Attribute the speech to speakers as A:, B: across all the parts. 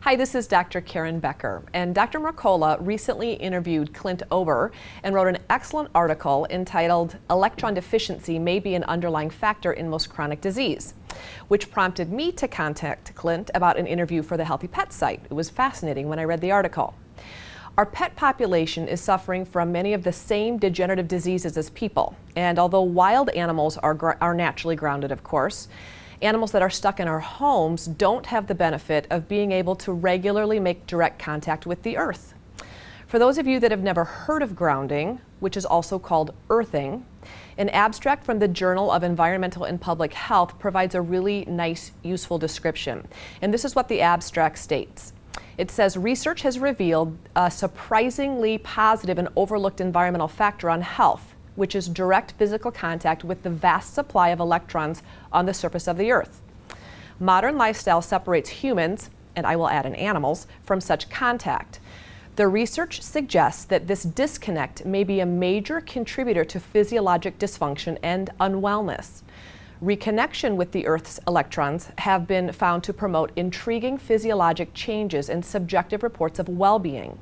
A: Hi, this is Dr. Karen Becker, and Dr. Mercola recently interviewed Clint Ober and wrote an excellent article entitled "Electron Deficiency May Be an Underlying Factor in Most Chronic Disease," which prompted me to contact Clint about an interview for the Healthy Pet site. It was fascinating when I read the article. Our pet population is suffering from many of the same degenerative diseases as people, and although wild animals are naturally grounded, of course, animals that are stuck in our homes don't have the benefit of being able to regularly make direct contact with the earth. For those of you that have never heard of grounding, which is also called earthing, an abstract from the Journal of Environmental and Public Health provides a really nice, useful description. And this is what the abstract states. It says, research has revealed a surprisingly positive and overlooked environmental factor on health, which is direct physical contact with the vast supply of electrons on the surface of the earth. Modern lifestyle separates humans, and I will add in animals, from such contact. The research suggests that this disconnect may be a major contributor to physiologic dysfunction and unwellness. Reconnection with the Earth's electrons have been found to promote intriguing physiologic changes and subjective reports of well-being.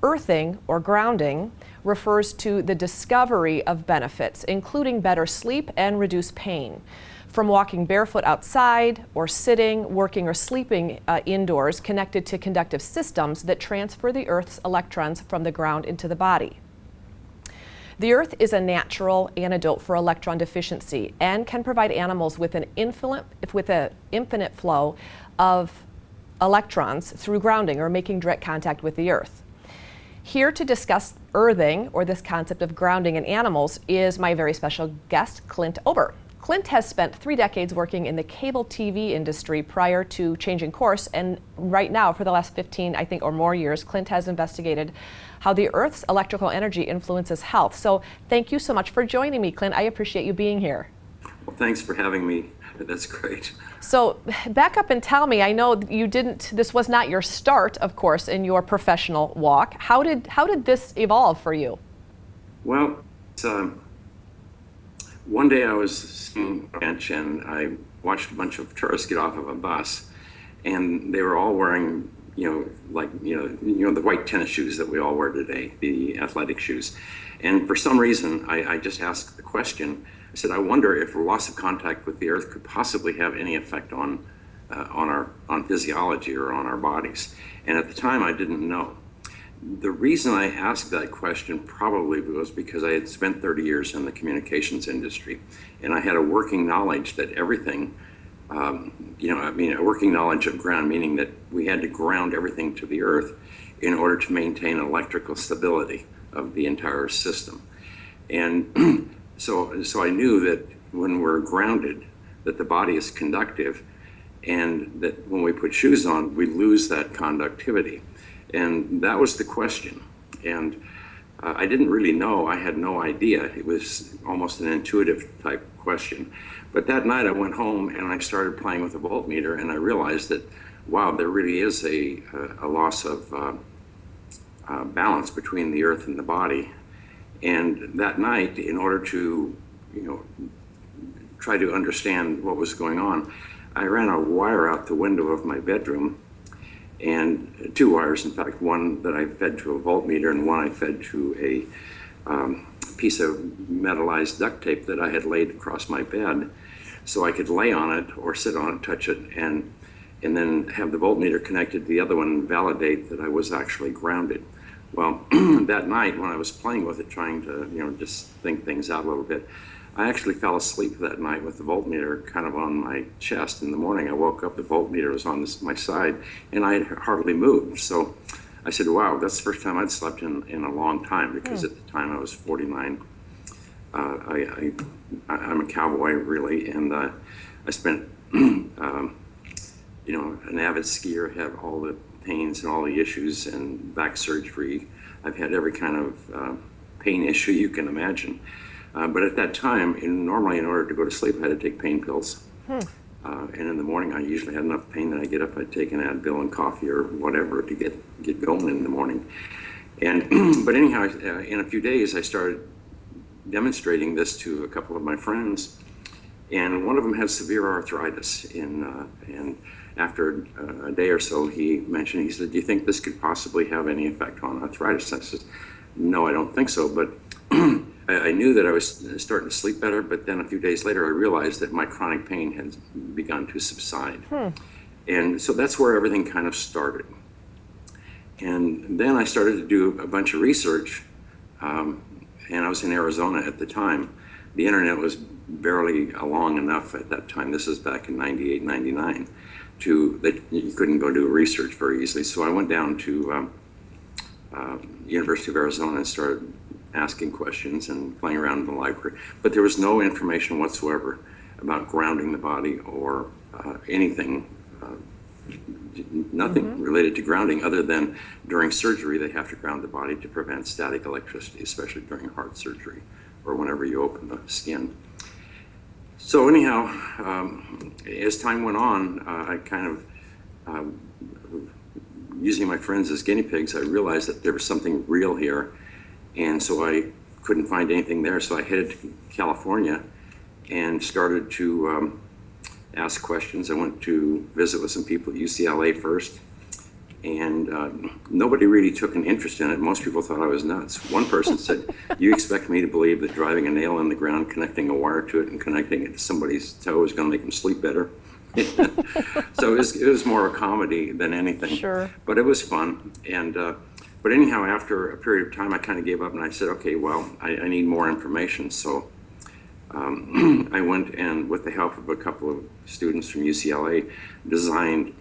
A: Earthing, or grounding, refers to the discovery of benefits, including better sleep and reduced pain, from walking barefoot outside, or sitting, working, or sleeping indoors, connected to conductive systems that transfer the Earth's electrons from the ground into the body. The Earth is a natural antidote for electron deficiency and can provide animals with an infinite flow of electrons through grounding or making direct contact with the Earth. Here to discuss earthing, or this concept of grounding in animals, is my very special guest, Clint Ober. Clint has spent 3 decades working in the cable TV industry prior to changing course, and right now, for the last 15, I think, or more years, Clint has investigated how the Earth's electrical energy influences health. So thank you so much for joining me, Clint. I appreciate you being here.
B: Well, thanks for having me. That's great.
A: So back up and tell me, I know you didn't, this was not your start, of course, in your professional walk. How did this evolve for you?
B: Well, one day I was sitting on a bench and I watched a bunch of tourists get off of a bus, and they were all wearing, the white tennis shoes that we all wear today, the athletic shoes. And for some reason, I just asked the question. I said, I wonder if loss of contact with the earth could possibly have any effect on physiology or on our bodies. And at the time, I didn't know. The reason I asked that question probably was because I had spent 30 years in the communications industry, and I had a working knowledge that everything, a working knowledge of ground, meaning that we had to ground everything to the earth in order to maintain electrical stability of the entire system. And so I knew that when we're grounded, that the body is conductive, and that when we put shoes on, we lose that conductivity. And that was the question. And I didn't really know. I had no idea. It was almost an intuitive type question. But that night I went home and I started playing with a voltmeter, and I realized that, wow, there really is a loss of balance between the earth and the body. And that night, in order to, try to understand what was going on, I ran a wire out the window of my bedroom, and 2 wires, in fact, one that I fed to a voltmeter and one I fed to a piece of metallized duct tape that I had laid across my bed, so I could lay on it or sit on it, touch it, and then have the voltmeter connected to the other one and validate that I was actually grounded. Well, that night when I was playing with it, trying to, just think things out a little bit, I actually fell asleep that night with the voltmeter kind of on my chest. In the morning, I woke up, the voltmeter was on my side, and I had hardly moved. So I said, wow, that's the first time I'd slept in a long time, because at the time I was 49. I'm a cowboy, really, and I spent, an avid skier, had all the pains and all the issues and back surgery. I've had every kind of pain issue you can imagine. But at that time, normally in order to go to sleep, I had to take pain pills. And in the morning, I usually had enough pain that I get up, I'd take an Advil and coffee or whatever to get going in the morning. And but anyhow, in a few days, I started demonstrating this to a couple of my friends, and one of them has severe arthritis, and after a day or so, he mentioned, he said, "Do you think this could possibly have any effect on arthritis?" I said, "No, I don't think so, but I knew that I was starting to sleep better, but then a few days later, I realized that my chronic pain had begun to subside." And so that's where everything kind of started. And then I started to do a bunch of research, and I was in Arizona at the time. The internet was barely along enough at that time. This is back in 98, 99, that you couldn't go do research very easily. So I went down to University of Arizona and started asking questions and playing around in the library. But there was no information whatsoever about grounding the body or anything, nothing related to grounding, other than during surgery they have to ground the body to prevent static electricity, especially during heart surgery or whenever you open the skin. So anyhow, as time went on, I kind of, using my friends as guinea pigs, I realized that there was something real here. And so I couldn't find anything there. So I headed to California and started to ask questions. I went to visit with some people at UCLA first. And nobody really took an interest in it. Most people thought I was nuts. One person said, "You expect me to believe that driving a nail in the ground, connecting a wire to it, and connecting it to somebody's toe is going to make them sleep better?" So it was more a comedy than anything.
A: Sure.
B: But it was fun. And but anyhow, after a period of time, I kind of gave up and I said, "Okay, well, I need more information." So I went and, with the help of a couple of students from UCLA, designed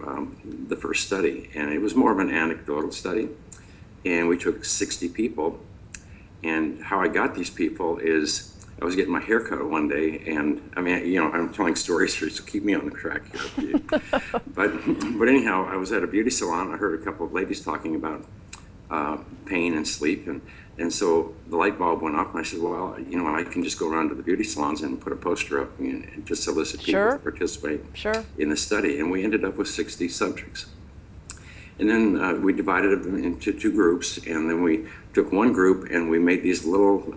B: the first study. And it was more of an anecdotal study. And we took 60 people. And how I got these people is I was getting my hair cut one day. And I mean, you know, I'm telling stories here, so keep me on the track here. But anyhow, I was at a beauty salon. I heard a couple of ladies talking about pain and sleep. And so the light bulb went up, and I said, "Well, you know, I can just go around to the beauty salons and put a poster up and just solicit people to participate in the study." And we ended up with 60 subjects. And then we divided them into two groups, and then we took one group and we made these little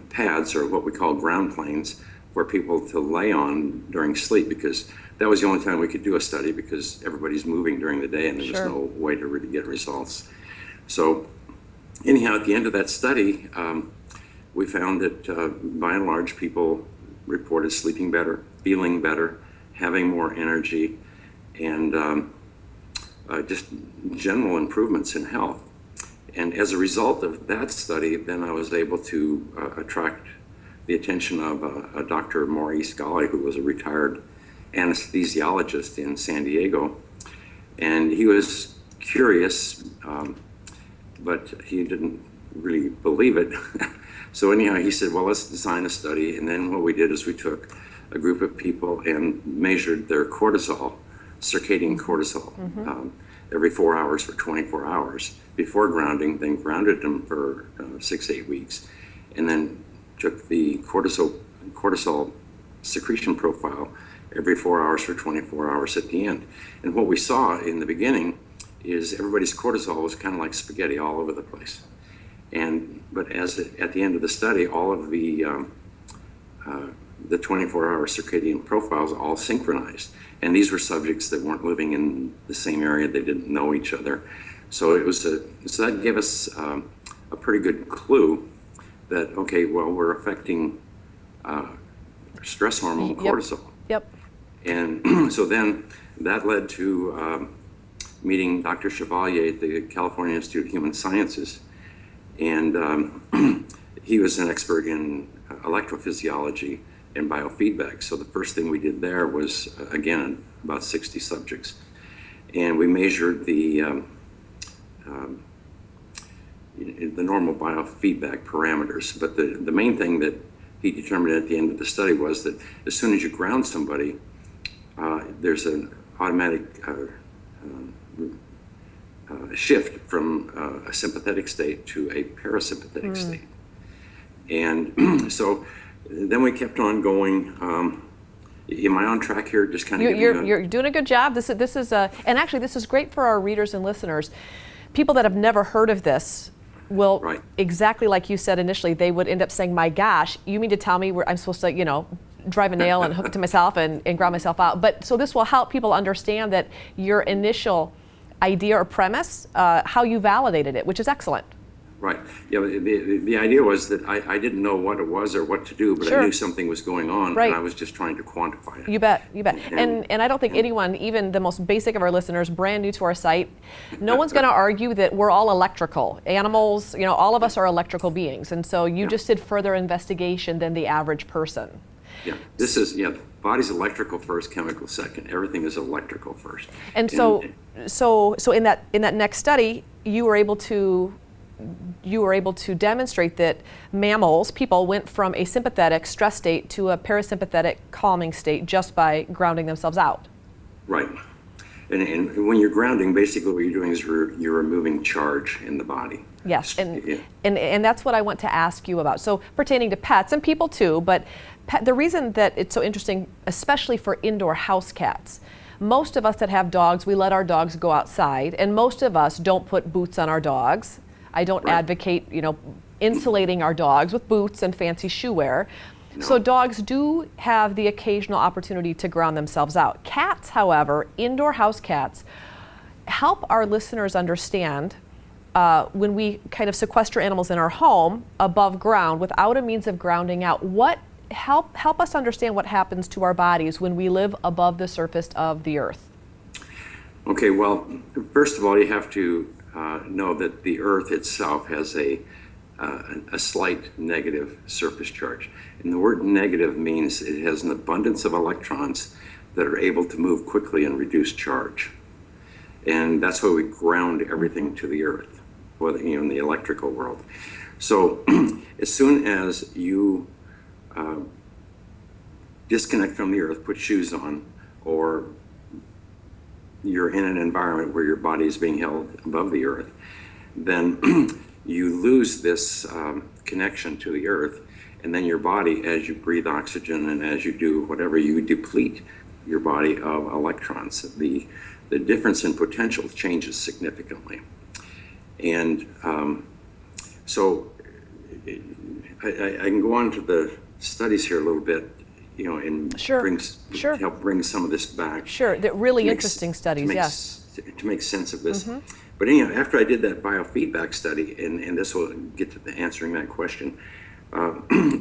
B: pads, or what we call ground planes, for people to lay on during sleep, because that was the only time we could do a study, because everybody's moving during the day and there was no way to really get results. So anyhow, at the end of that study, we found that by and large people reported sleeping better, feeling better, having more energy, and just general improvements in health. And as a result of that study, then I was able to attract the attention of a Dr. Maurice Galley, who was a retired anesthesiologist in San Diego. And he was curious, but he didn't really believe it. So anyhow, he said, "Well, let's design a study." And then what we did is we took a group of people and measured their cortisol, circadian cortisol, every 4 hours for 24 hours before grounding, then grounded them for 6 to 8 weeks, and then took the cortisol secretion profile every 4 hours for 24 hours at the end. And what we saw in the beginning is everybody's cortisol was kind of like spaghetti all over the place. But at the end of the study, all of the 24-hour circadian profiles all synchronized. And these were subjects that weren't living in the same area. They didn't know each other. So so that gave us a pretty good clue that, okay, well, we're affecting stress hormone cortisol.
A: Yep.
B: And so then that led to meeting Dr. Chevalier at the California Institute of Human Sciences. And he was an expert in electrophysiology and biofeedback. So the first thing we did there was, again, about 60 subjects. And we measured the normal biofeedback parameters. But the main thing that he determined at the end of the study was that as soon as you ground somebody, there's an automatic shift from a sympathetic state to a parasympathetic state. And so then we kept on going. Am I on track here? Just kind of
A: you're doing a good job. This is and actually this is great for our readers and listeners. People that have never heard of this will, exactly like you said initially, they would end up saying, "My gosh, you mean to tell me I'm supposed to, drive a nail and hook it to myself and ground myself out. But so this will help people understand that your initial idea or premise, how you validated it, which is excellent.
B: Right. Yeah. The idea was that I didn't know what it was or what to do, but
A: Sure.
B: I knew something was going on,
A: Right.
B: and I was just trying to quantify it.
A: You bet, you bet. And I don't think anyone, even the most basic of our listeners, brand new to our site, no one's going to argue that we're all electrical. Animals, all of us are electrical beings. And so you just did further investigation than the average person.
B: Yeah. This is, the body's electrical first, chemical second. Everything is electrical first.
A: And so in that next study, you were able to demonstrate that mammals, people, went from a sympathetic stress state to a parasympathetic calming state just by grounding themselves out.
B: Right. And when you're grounding, basically what you're doing is you're removing charge in the body.
A: Yes, and that's what I want to ask you about. So pertaining to pets and people too, but the reason that it's so interesting, especially for indoor house cats, most of us that have dogs, we let our dogs go outside, and most of us don't put boots on our dogs. I don't advocate, insulating our dogs with boots and fancy shoe wear. No. So dogs do have the occasional opportunity to ground themselves out. Cats, however, indoor house cats, help our listeners understand when we kind of sequester animals in our home above ground without a means of grounding out. Help us understand what happens to our bodies when we live above the surface of the earth.
B: Okay, well, first of all, you have to know that the Earth itself has a slight negative surface charge. And the word negative means it has an abundance of electrons that are able to move quickly and reduce charge. And that's why we ground everything to the Earth, in the electrical world. So as soon as you disconnect from the Earth, put shoes on, or you're in an environment where your body is being held above the Earth, then you lose this connection to the Earth, and then your body, as you breathe oxygen and as you do whatever, you deplete your body of electrons. The difference in potential changes significantly. And so I can go on to the studies here a little bit, and help bring some of this back.
A: Sure, they're really interesting studies, yes.
B: To make sense of this. Mm-hmm. But anyhow, after I did that biofeedback study, and this will get to answering that question,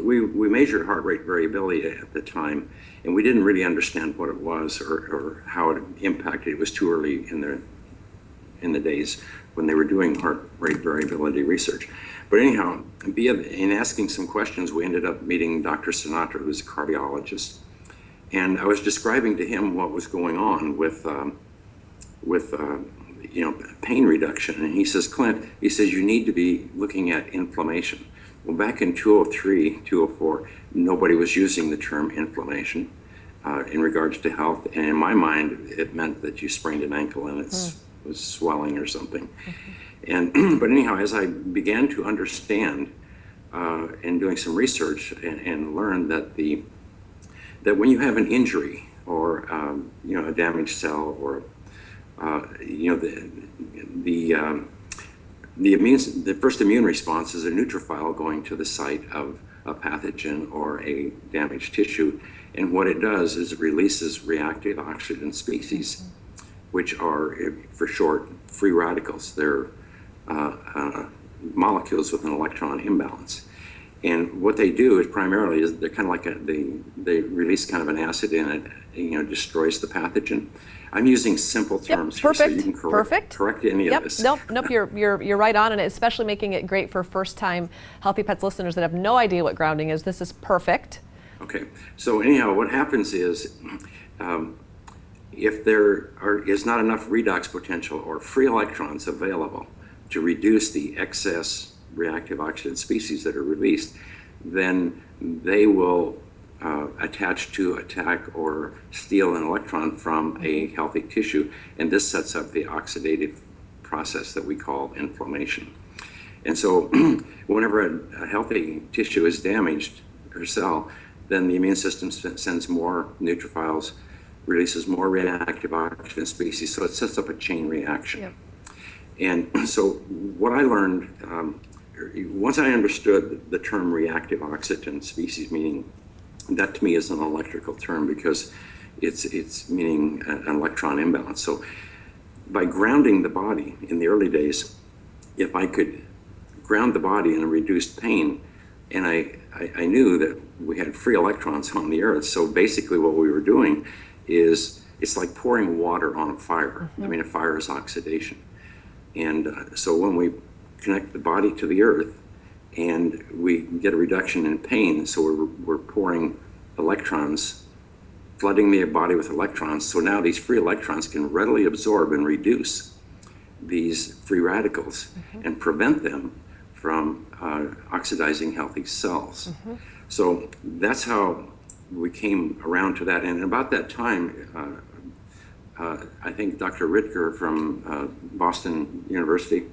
B: we measured heart rate variability at the time, and we didn't really understand what it was or how it impacted. It was too early in the days when they were doing heart rate variability research. But anyhow, in asking some questions, we ended up meeting Dr. Sinatra, who's a cardiologist, and I was describing to him what was going on with pain reduction, and he says, Clint, you need to be looking at inflammation. Well, back in 2003, 2004, nobody was using the term inflammation in regards to health, and in my mind, it meant that you sprained an ankle and it was swelling or something. And but anyhow, as I began to understand and doing some research and learned that when you have an injury or a damaged cell or the first immune response is a neutrophil going to the site of a pathogen or a damaged tissue, and what it does is it releases reactive oxygen species, which are, for short, free radicals. They're molecules with an electron imbalance. And what they do is primarily they're kind of like they release kind of an acid and it destroys the pathogen. I'm using simple terms here, so you can correct any of this.
A: Nope, you're right on, and especially making it great for first-time Healthy Pets listeners that have no idea what grounding is. This is perfect.
B: Okay, so anyhow, what happens is if there is not enough redox potential or free electrons available to reduce the excess reactive oxygen species that are released, then they will attach to attack or steal an electron from a healthy tissue, and this sets up the oxidative process that we call inflammation. And so whenever a healthy tissue is damaged or cell, then the immune system sends more neutrophils, releases more reactive oxygen species, so it sets up a chain reaction. Yep. And so what I learned, once I understood the term reactive oxygen species, meaning that to me is an electrical term because it's meaning an electron imbalance. So by grounding the body in the early days, if I could ground the body in a reduced pain, and I knew that we had free electrons on the earth. So basically what we were doing is it's like pouring water on a fire. I mean, a fire is oxidation. And so when we connect the body to the earth and we get a reduction in pain, so we're pouring electrons, flooding the body with electrons. So now these free electrons can readily absorb and reduce these free radicals and prevent them from oxidizing healthy cells. So that's how we came around to that. And about that time, I think Dr. Ritger from Boston University,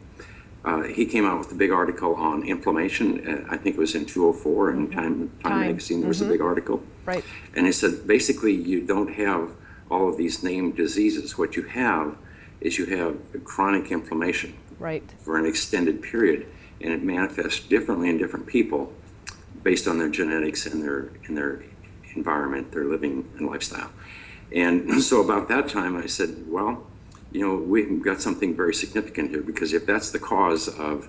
B: he came out with a big article on inflammation. I think it was in 2004 in Time magazine. There was a big article.
A: Right.
B: And he said, basically, you don't have all of these named diseases. What you have is you have chronic inflammation for an extended period, and it manifests differently in different people based on their genetics and their environment, their living and lifestyle. And so about that time, I said, well, you know, we've got something very significant here, because if that's the cause of,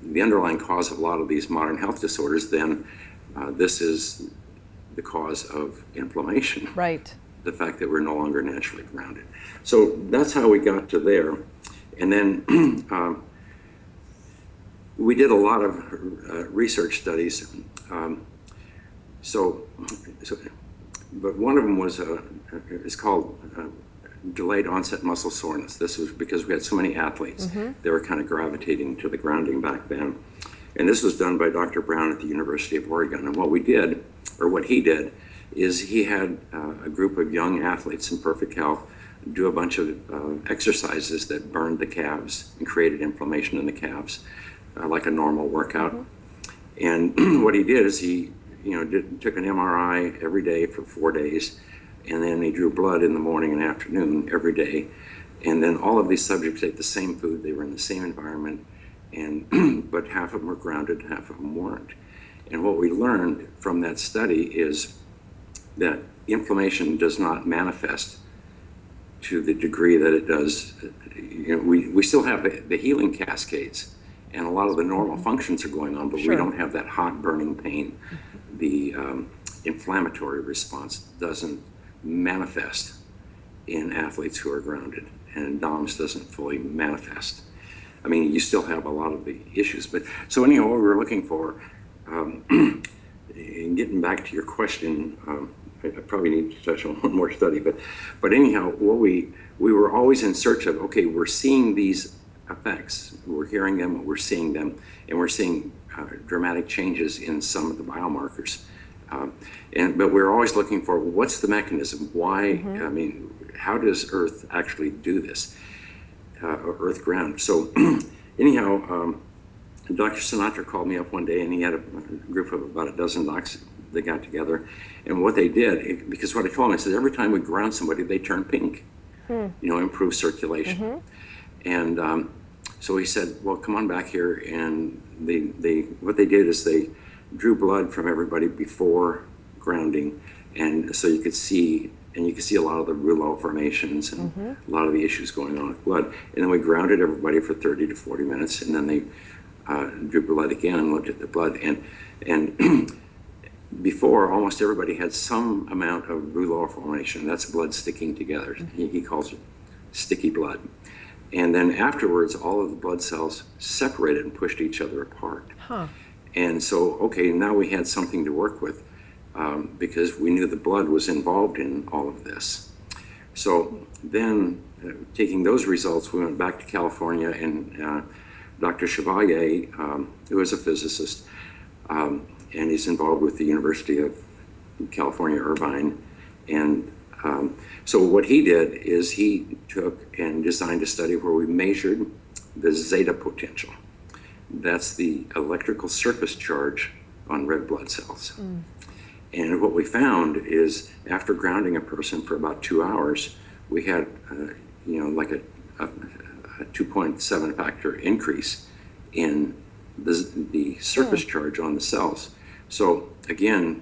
B: the underlying cause of a lot of these modern health disorders, then this is the cause of inflammation.
A: Right.
B: The fact that we're no longer naturally grounded. So that's how we got to there. And then we did a lot of research studies. But one of them was it's called delayed onset muscle soreness. This was because we had so many athletes. They were kind of gravitating to the grounding back then. And this was done by Dr. Brown at the University of Oregon. And what we did, or what he did, is he had a group of young athletes in perfect health do a bunch of exercises that burned the calves and created inflammation in the calves, like a normal workout. And what he did is he, took an MRI every day for 4 days, and then he drew blood in the morning and afternoon every day. And then all of these subjects ate the same food. They were in the same environment, and but half of them were grounded, half of them weren't. And what we learned from that study is that inflammation does not manifest to the degree that it does. We still have the healing cascades, and a lot of the normal functions are going on, but we don't have that hot burning pain. The inflammatory response doesn't manifest in athletes who are grounded, and DOMS doesn't fully manifest. I mean, you still have a lot of the issues, but so anyhow, what we were looking for, in getting back to your question, I probably need to touch on one more study, but anyhow, what we were always in search of, okay, we're seeing these effects, we're hearing them, we're seeing them, and we're seeing dramatic changes in some of the biomarkers. But we're always looking for, what's the mechanism? Why, I mean, how does Earth actually do this? Earth ground. So anyhow, Dr. Sinatra called me up one day, and he had a group of about a dozen docs that got together. And what they did, because what I told him, I said, every time we ground somebody, they turn pink, improve circulation. And so he said, well, come on back here. And what they did is they drew blood from everybody before grounding. And so you could see a lot of the rouleau formations and a lot of the issues going on with blood. And then we grounded everybody for 30 to 40 minutes. And then they drew blood again and looked at the blood. And before, almost everybody had some amount of rouleau formation. That's blood sticking together. He calls it sticky blood. And then afterwards, all of the blood cells separated and pushed each other apart. And so, okay, now we had something to work with, because we knew the blood was involved in all of this. So then, taking those results, we went back to California, and Dr. Chevalier, who is a physicist, and he's involved with the University of California, Irvine. And so what he did is he took and designed a study where we measured the zeta potential. That's the electrical surface charge on red blood cells. And what we found is, after grounding a person for about 2 hours, we had, like a 2.7 factor increase in the surface charge on the cells. So again,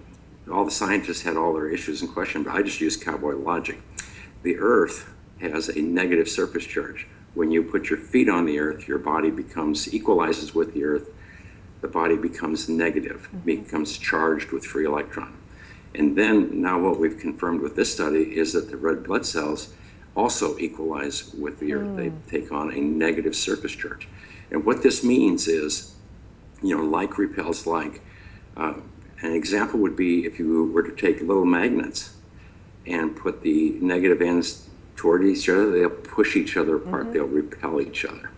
B: all the scientists had all their issues in question, but I just used cowboy logic. The Earth has a negative surface charge. When you put your feet on the Earth, your body equalizes with the Earth. The body becomes negative, becomes charged with free electron. And then now what we've confirmed with this study is that the red blood cells also equalize with the Earth. They take on a negative surface charge. And what this means is, like repels like. An example would be if you were to take little magnets and put the negative ends toward each other, they'll push each other apart, they'll repel each other.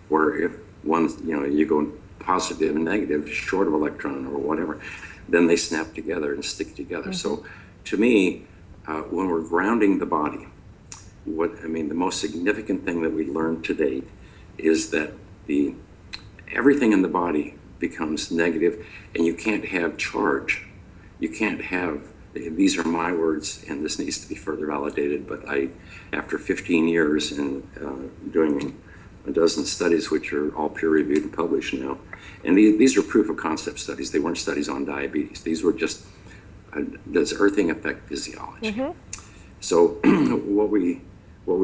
B: Or if one, you go positive and negative, short of electron or whatever, then they snap together and stick together. So to me, when we're grounding the body, the most significant thing that we learned to date is that everything in the body becomes negative, and you can't have charge. You can't have, these are my words, and this needs to be further validated, but after 15 years and doing a dozen studies, which are all peer-reviewed and published now, and these are proof of concept studies. They weren't studies on diabetes. These were just, does earthing affect physiology? So what we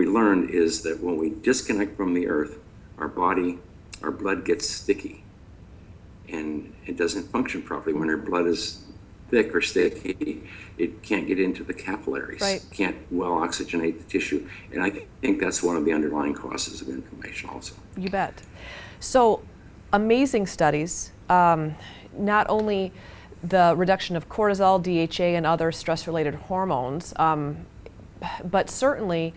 B: learned is that when we disconnect from the Earth, our blood gets sticky, and it doesn't function properly. When our blood is thick or sticky, it can't get into the capillaries, can't well oxygenate the tissue. And I think that's one of the underlying causes of inflammation also.
A: You bet. So amazing studies, not only the reduction of cortisol, DHA, and other stress-related hormones, but certainly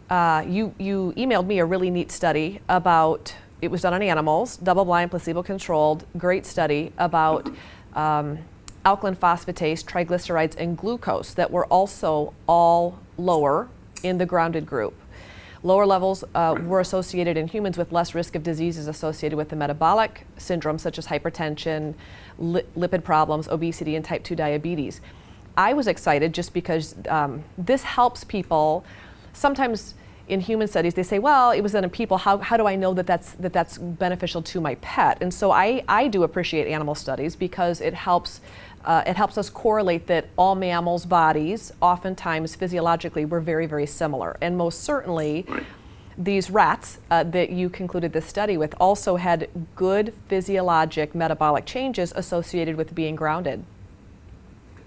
A: you emailed me a really neat study about, it was done on animals, double-blind, placebo-controlled, great study about alkaline phosphatase, triglycerides, and glucose that were also all lower in the grounded group. Lower levels were associated in humans with less risk of diseases associated with the metabolic syndromes such as hypertension, lipid problems, obesity, and type 2 diabetes. I was excited just because this helps people. Sometimes in human studies, they say, well, it was done in people. How do I know that that's beneficial to my pet? And so I do appreciate animal studies because it helps us correlate that all mammals' bodies, oftentimes physiologically, were very, very similar. And most certainly, these rats that you concluded this study with also had good physiologic metabolic changes associated with being grounded.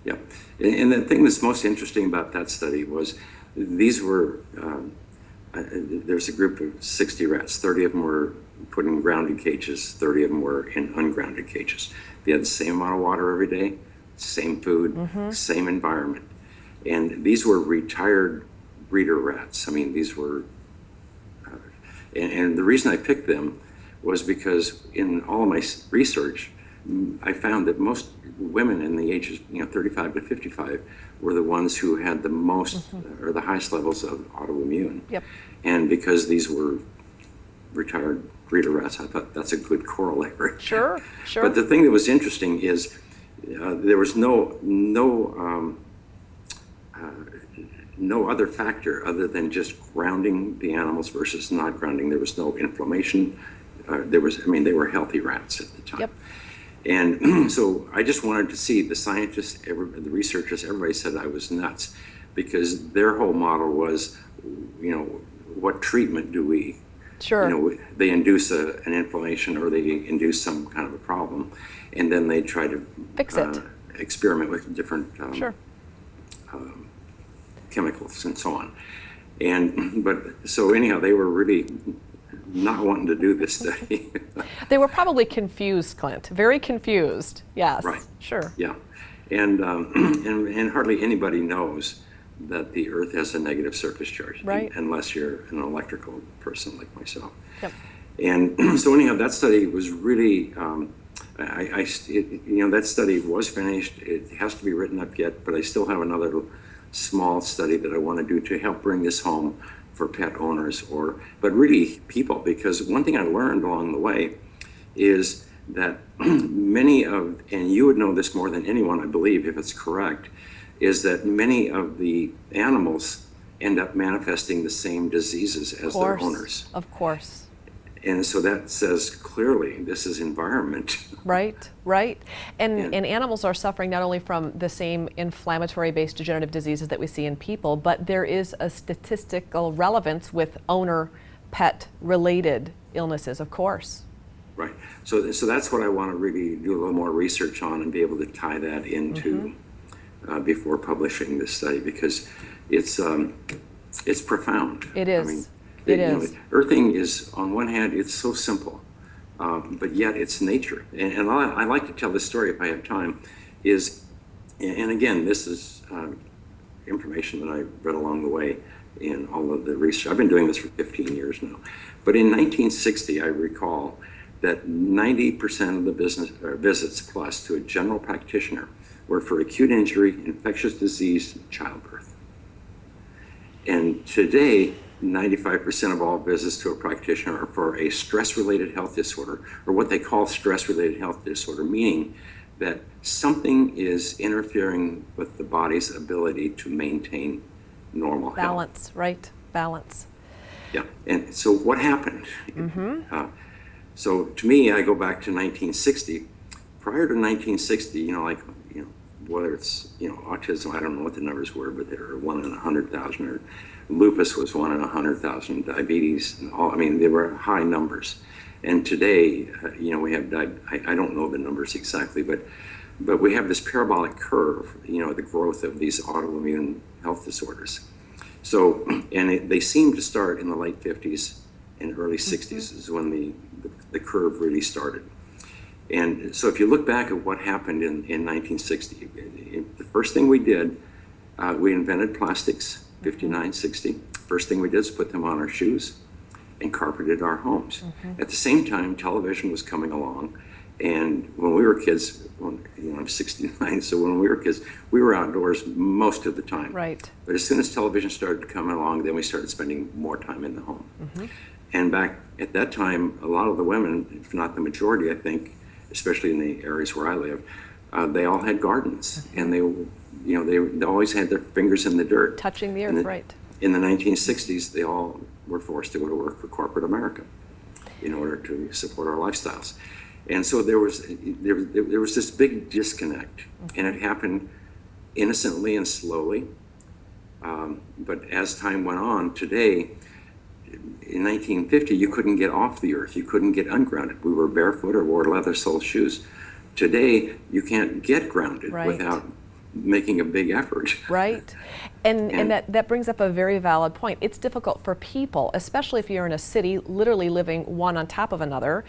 B: Yeah, and the thing that's most interesting about that study was these were, there's a group of 60 rats, 30 of them were put in grounded cages, 30 of them were in ungrounded cages. They had the same amount of water every day, same food, same environment. And these were retired breeder rats. I mean, these were, and the reason I picked them was because in all of my research, I found that most women in the ages, 35 to 55, were the ones who had the most or the highest levels of autoimmune. And because these were retired breeder rats, I thought that's a good corollary.
A: Sure.
B: But the thing that was interesting is there was no other factor other than just grounding the animals versus not grounding. There was no inflammation. They were healthy rats at the time. And so I just wanted to see the scientists, the researchers, everybody said I was nuts because their whole model was, what treatment do we, they induce an inflammation or they induce some kind of a problem, and then they try to
A: fix it,
B: experiment with different chemicals and so on. So anyhow, they were really not wanting to do this study.
A: They were probably confused, Clint. Very confused. Yes.
B: Right.
A: Sure.
B: Yeah, and hardly anybody knows that the Earth has a negative surface charge, unless you're an electrical person like myself. And so anyhow, that study was really, that study was finished. It has to be written up yet, but I still have another small study that I want to do to help bring this home for pet owners but really people, because one thing I learned along the way is that many of, and you would know this more than anyone, I believe, if it's correct, is that many of the animals end up manifesting the same diseases as their owners.
A: Of course.
B: And so that says clearly this is environment.
A: Right, right. And
B: And-
A: animals are suffering not only from the same inflammatory-based degenerative diseases that we see in people, but there is a statistical relevance with owner-pet related illnesses, of course.
B: Right. So that's what I want to really do a little more research on and be able to tie that into before publishing this study, because it's profound.
A: It is.
B: I mean,
A: It is.
B: Earthing is, on one hand, it's so simple, but yet it's nature. And I like to tell this story if I have time. And again, this is information that I read along the way in all of the research. I've been doing this for 15 years now. But in 1960, I recall that 90% of the visits plus to a general practitioner were for acute injury, infectious disease, childbirth. And today, 95% of all visits to a practitioner are for a stress-related health disorder, or what they call stress-related health disorder, meaning that something is interfering with the body's ability to maintain normal health.
A: Balance, right? Balance.
B: Yeah, and so what happened? So to me, I go back to 1960. Prior to 1960, whether it's, autism, I don't know what the numbers were, but they were 1 in 100,000, or lupus was 1 in 100,000, diabetes, and all, they were high numbers. And today, we have, I don't know the numbers exactly, but we have this parabolic curve, the growth of these autoimmune health disorders. So, and they seem to start in the late 50s and early 60s is when the curve really started. And so if you look back at what happened in 1960, the first thing we did, we invented plastics, 59, 60. First thing we did is put them on our shoes and carpeted our homes. At the same time, television was coming along. And when we were kids, I'm 69, so when we were kids, we were outdoors most of the time.
A: Right.
B: But as soon as television started coming along, then we started spending more time in the home. And back at that time, a lot of the women, if not the majority, I think, especially in the areas where I live, they all had gardens, and they always had their fingers in the dirt.
A: Touching the earth, right.
B: In the 1960s, they all were forced to go to work for corporate America in order to support our lifestyles. And so there was this big disconnect, and it happened innocently and slowly. But as time went on, today, in 1950, you couldn't get off the earth. You couldn't get ungrounded. We were barefoot or wore leather-soled shoes. Today, you can't get grounded without making a big effort.
A: Right. And that brings up a very valid point. It's difficult for people, especially if you're in a city, literally living one on top of another.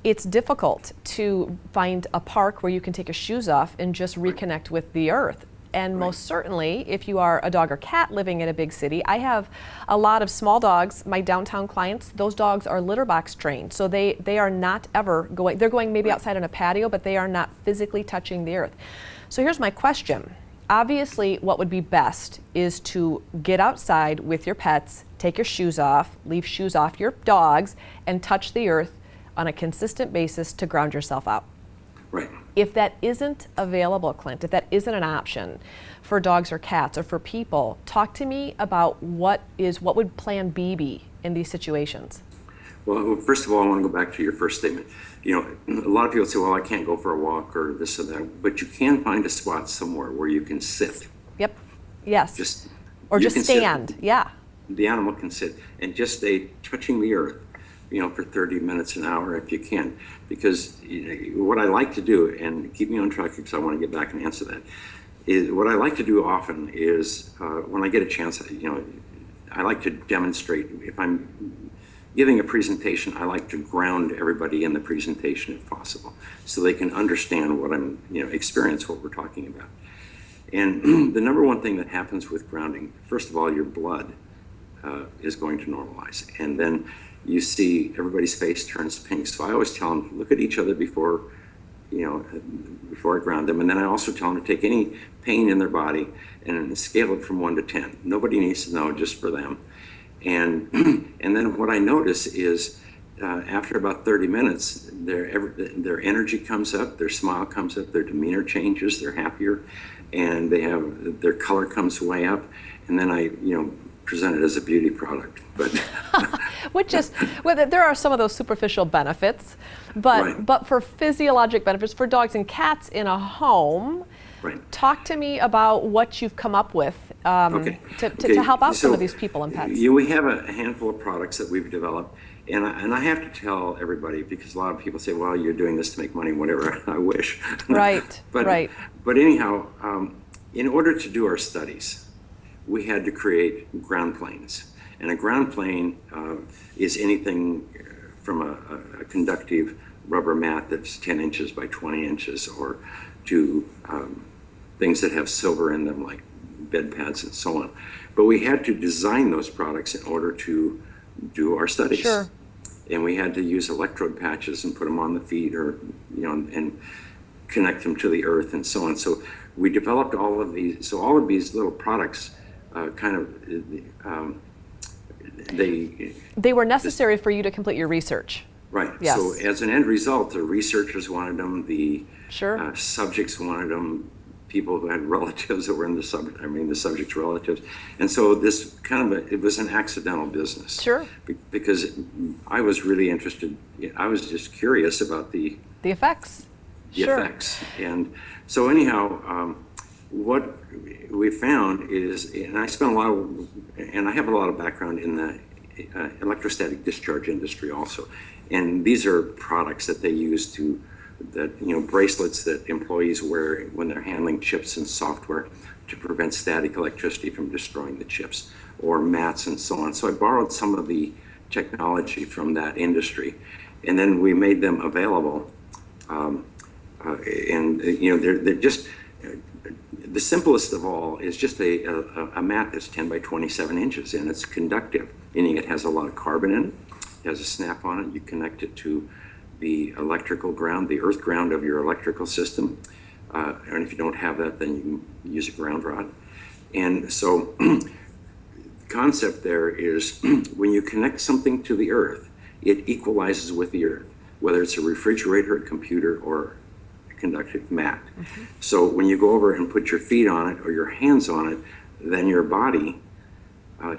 A: It's difficult to find a park where you can take your shoes off and just reconnect with the earth. And most certainly, if you are a dog or cat living in a big city, I have a lot of small dogs, my downtown clients, those dogs are litter box trained. So they are not ever going, they're going maybe outside on a patio, but they are not physically touching the earth. So here's my question. Obviously, what would be best is to get outside with your pets, take your shoes off, leave shoes off your dogs, and touch the earth on a consistent basis to ground yourself out.
B: Right.
A: If that isn't available, Clint, if that isn't an option for dogs or cats or for people, talk to me about what would plan B be in these situations?
B: Well, first of all, I want to go back to your first statement. A lot of people say, well, I can't go for a walk or this or that, but you can find a spot somewhere where you can sit.
A: Yep. Yes.
B: Just
A: stand.
B: Sit.
A: Yeah.
B: The animal can sit and just stay touching the earth, for 30 minutes, an hour if you can. Because what I like to do, and keep me on track because I want to get back and answer that, is what I like to do often is when I get a chance, I like to demonstrate. If I'm giving a presentation, I like to ground everybody in the presentation if possible, so they can understand what I'm, experience what we're talking about. And the number one thing that happens with grounding, first of all, your blood is going to normalize, and then you see everybody's face turns pink. So I always tell them, look at each other before I ground them, and then I also tell them to take any pain in their body and scale it from 1 to 10. Nobody needs to know, just for them. And then what I notice is after about 30 minutes, their energy comes up, their smile comes up, their demeanor changes, they're happier, and their color comes way up. And then I present it as a beauty product. But
A: Which is, well, there are some of those superficial benefits, but
B: Right.
A: but for physiologic benefits for dogs and cats in a home,
B: Right.
A: talk to me about what you've come up with
B: Okay.
A: to help out some
B: So,
A: of these people and pets.
B: We have a handful of products that we've developed, and I have to tell everybody, because a lot of people say, well, you're doing this to make money, whatever. I wish.
A: Right,
B: but,
A: right.
B: But anyhow, in order to do our studies, we had to create ground planes. And a ground plane is anything from a conductive rubber mat that's 10 inches by 20 inches, or to things that have silver in them, like bed pads and so on. But we had to design those products in order to do our studies.
A: Sure.
B: And we had to use electrode patches and put them on the feet, or, and connect them to the earth and so on. So we developed all of these. So all of these little products
A: They were necessary for you to complete your research.
B: Right.
A: Yes.
B: So as an end result, the researchers wanted them, the
A: Sure.
B: subjects wanted them, people who had relatives that were in the the subject's relatives. And so this it was an accidental business.
A: Sure.
B: Because I was really interested, I was just curious about the
A: effects. Sure.
B: effects. And so anyhow, what we found is, and I have a lot of background in the electrostatic discharge industry also. And these are products that they use bracelets that employees wear when they're handling chips and software to prevent static electricity from destroying the chips, or mats and so on. So I borrowed some of the technology from that industry, and then we made them available. They're just, the simplest of all is just a mat that's 10 by 27 inches, and it's conductive, meaning it has a lot of carbon in it. It has a snap on it. You connect it to the electrical ground, the earth ground of your electrical system. And if you don't have that, then you can use a ground rod. And so the concept there is when you connect something to the earth, it equalizes with the earth, whether it's a refrigerator, a computer, or a conductive mat. Mm-hmm. So when you go over and put your feet on it or your hands on it, then your body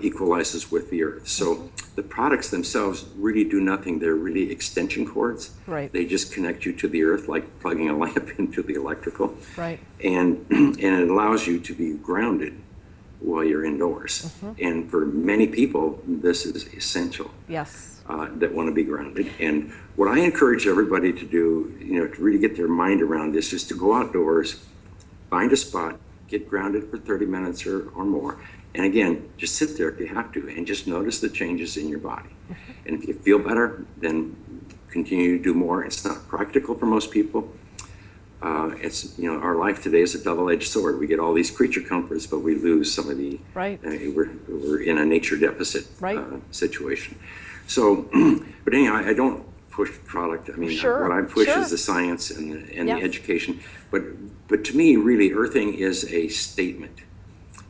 B: equalizes with the earth. So the products themselves really do nothing. They're really extension cords.
A: Right.
B: They just connect you to the earth, like plugging a lamp into the electrical.
A: Right.
B: And it allows you to be grounded while you're indoors. Mm-hmm. And for many people, this is essential.
A: Yes.
B: That want to be grounded. And what I encourage everybody to do, to really get their mind around this, is to go outdoors, find a spot, get grounded for 30 minutes or more. And again, just sit there if you have to, and just notice the changes in your body. Mm-hmm. And if you feel better, then continue to do more. It's not practical for most people. Our life today is a double-edged sword. We get all these creature comforts, but we lose some of the.
A: Right.
B: We're in a nature deficit situation. So, but anyhow, I don't push product. I mean,
A: Sure.
B: what I push
A: Sure.
B: is the science and
A: Yes.
B: the education. But to me, really, earthing is a statement.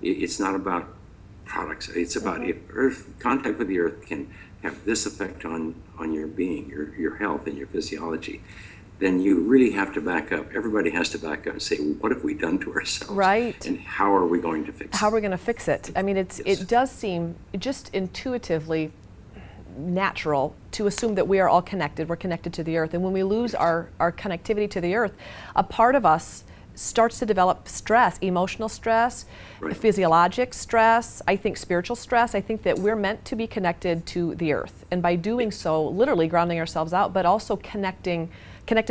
B: It's not about products. It's about if contact with the earth can have this effect on your being, your health, and your physiology, then you really have to back up. Everybody has to back up and say, what have we done to ourselves?
A: Right.
B: And how are we going to fix it?
A: How are we going to fix it? I mean, it does seem just intuitively natural to assume that we are all connected. We're connected to the earth. And when we lose our
B: Right.
A: connectivity to the earth, a part of us starts to develop stress, emotional stress,
B: Right.
A: physiologic stress, I think spiritual stress. I think that we're meant to be connected to the earth. And by doing so, literally grounding ourselves out, but also connecting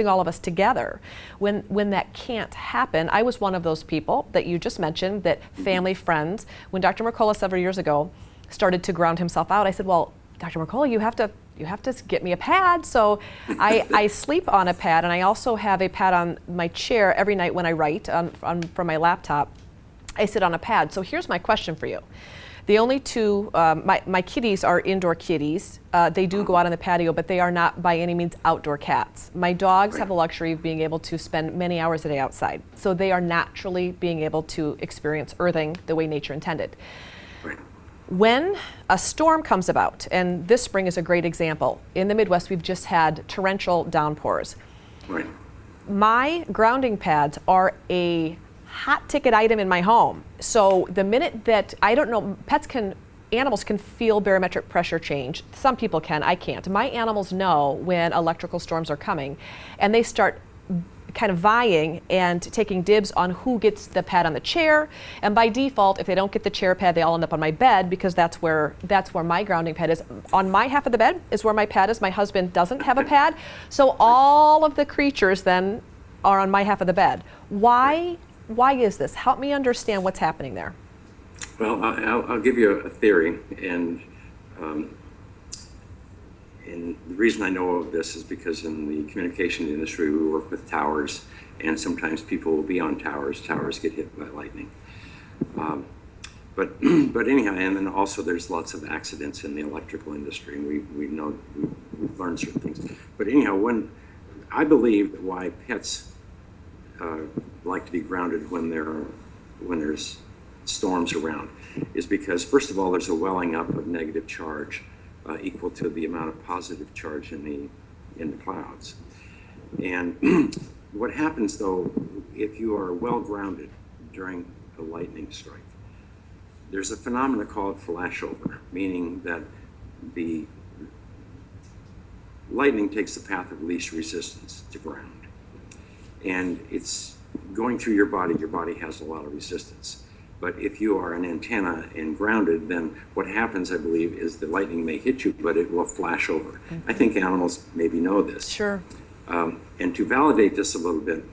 A: all of us together. When that can't happen, I was one of those people that you just mentioned, that family, friends, when Dr. Mercola several years ago started to ground himself out, I said, well, Dr. Mercola, you have to get me a pad. So I sleep on a pad, and I also have a pad on my chair every night when I write from my laptop. I sit on a pad. So here's my question for you. The only two, my kitties are indoor kitties. They do go out on the patio, but they are not by any means outdoor cats. My dogs have the luxury of being able to spend many hours a day outside. So they are naturally being able to experience earthing the way nature intended.
B: Right.
A: When a storm comes about, and this spring is a great example, in the Midwest we've just had torrential downpours.
B: Right.
A: My grounding pads are a hot ticket item in my home. So the minute that, I don't know, pets can animals can feel barometric pressure change. Some people can, I can't. My animals know when electrical storms are coming, and they start kind of vying and taking dibs on who gets the pad on the chair. And by default, if they don't get the chair pad, they all end up on my bed, because that's where my grounding pad is. On my half of the bed is where my pad is. My husband doesn't have a pad, so all of the creatures then are on my half of the bed. Why is this? Help me understand what's happening there.
B: Well, I'll give you a theory, and the reason I know of this is because in the communication industry, we work with towers, and sometimes people will be on towers. Towers get hit by lightning. But anyhow, and then also there's lots of accidents in the electrical industry, and we know, we've learned certain things. But anyhow, when I believe why pets like to be grounded when there's storms around is because, first of all, there's a welling up of negative charge equal to the amount of positive charge in the clouds. And what happens though, if you are well grounded during a lightning strike, there's a phenomenon called flashover, meaning that the lightning takes the path of least resistance to ground. And it's going through your body has a lot of resistance. But if you are an antenna and grounded, then what happens, I believe, is the lightning may hit you, but it will flash over. Mm-hmm. I think animals maybe know this.
A: Sure.
B: And to validate this a little bit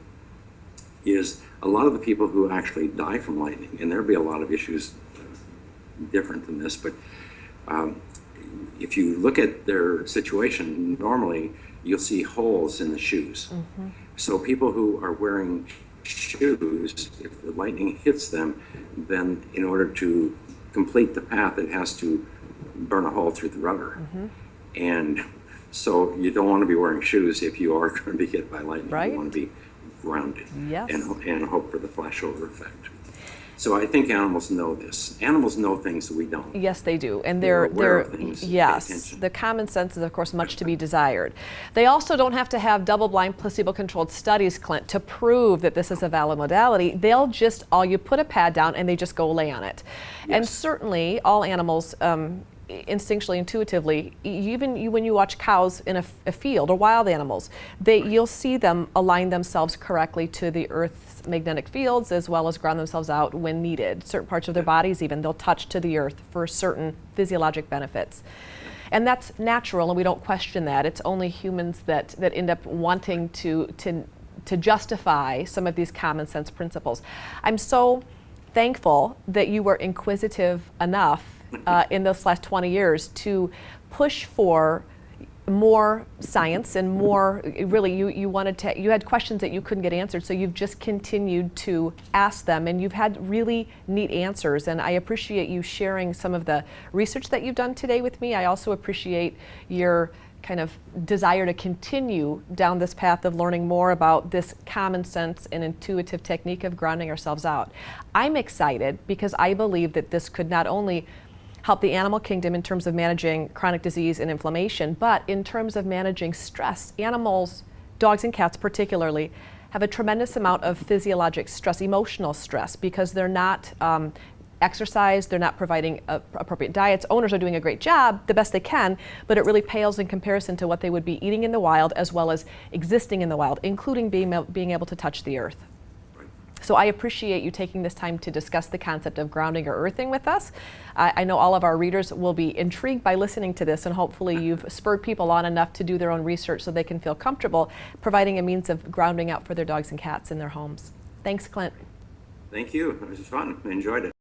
B: is a lot of the people who actually die from lightning, and there'll be a lot of issues different than this, but if you look at their situation, normally you'll see holes in the shoes. Mm-hmm. So people who are wearing shoes, if the lightning hits them, then in order to complete the path, it has to burn a hole through the rubber. Mm-hmm. And so you don't want to be wearing shoes if you are going to be hit by lightning.
A: Right.
B: You want to be grounded.
A: Yes.
B: and hope for the flashover effect. So I think animals know this. Animals know things that we don't.
A: Yes, they do, and
B: they're aware of things.
A: Yes, the common sense is, of course, much to be desired. They also don't have to have double-blind, placebo-controlled studies, Clint, to prove that this is a valid modality. They'll just, you put a pad down and they just go lay on it. Yes. And certainly, all animals, instinctually, intuitively, even when you watch cows in a field or wild animals, you'll see them align themselves correctly to the Earth's magnetic fields, as well as ground themselves out when needed. Certain parts of their bodies even, they'll touch to the earth for certain physiologic benefits. And that's natural, and we don't question that. It's only humans that end up wanting to justify some of these common sense principles. I'm so thankful that you were inquisitive enough in those last 20 years to push for more science and more, really, you had questions that you couldn't get answered, so you've just continued to ask them, and you've had really neat answers, and I appreciate you sharing some of the research that you've done today with me. I also appreciate your kind of desire to continue down this path of learning more about this common sense and intuitive technique of grounding ourselves out. I'm excited because I believe that this could not only help the animal kingdom in terms of managing chronic disease and inflammation, but in terms of managing stress. Animals, dogs and cats particularly, have a tremendous amount of physiologic stress, emotional stress, because they're not exercised, they're not providing appropriate diets. Owners are doing a great job, the best they can, but it really pales in comparison to what they would be eating in the wild, as well as existing in the wild, including being able to touch the earth. So I appreciate you taking this time to discuss the concept of grounding or earthing with us. I know all of our readers will be intrigued by listening to this, and hopefully you've spurred people on enough to do their own research so they can feel comfortable providing a means of grounding out for their dogs and cats in their homes. Thanks, Clint.
B: Thank you. It was fun. I enjoyed it.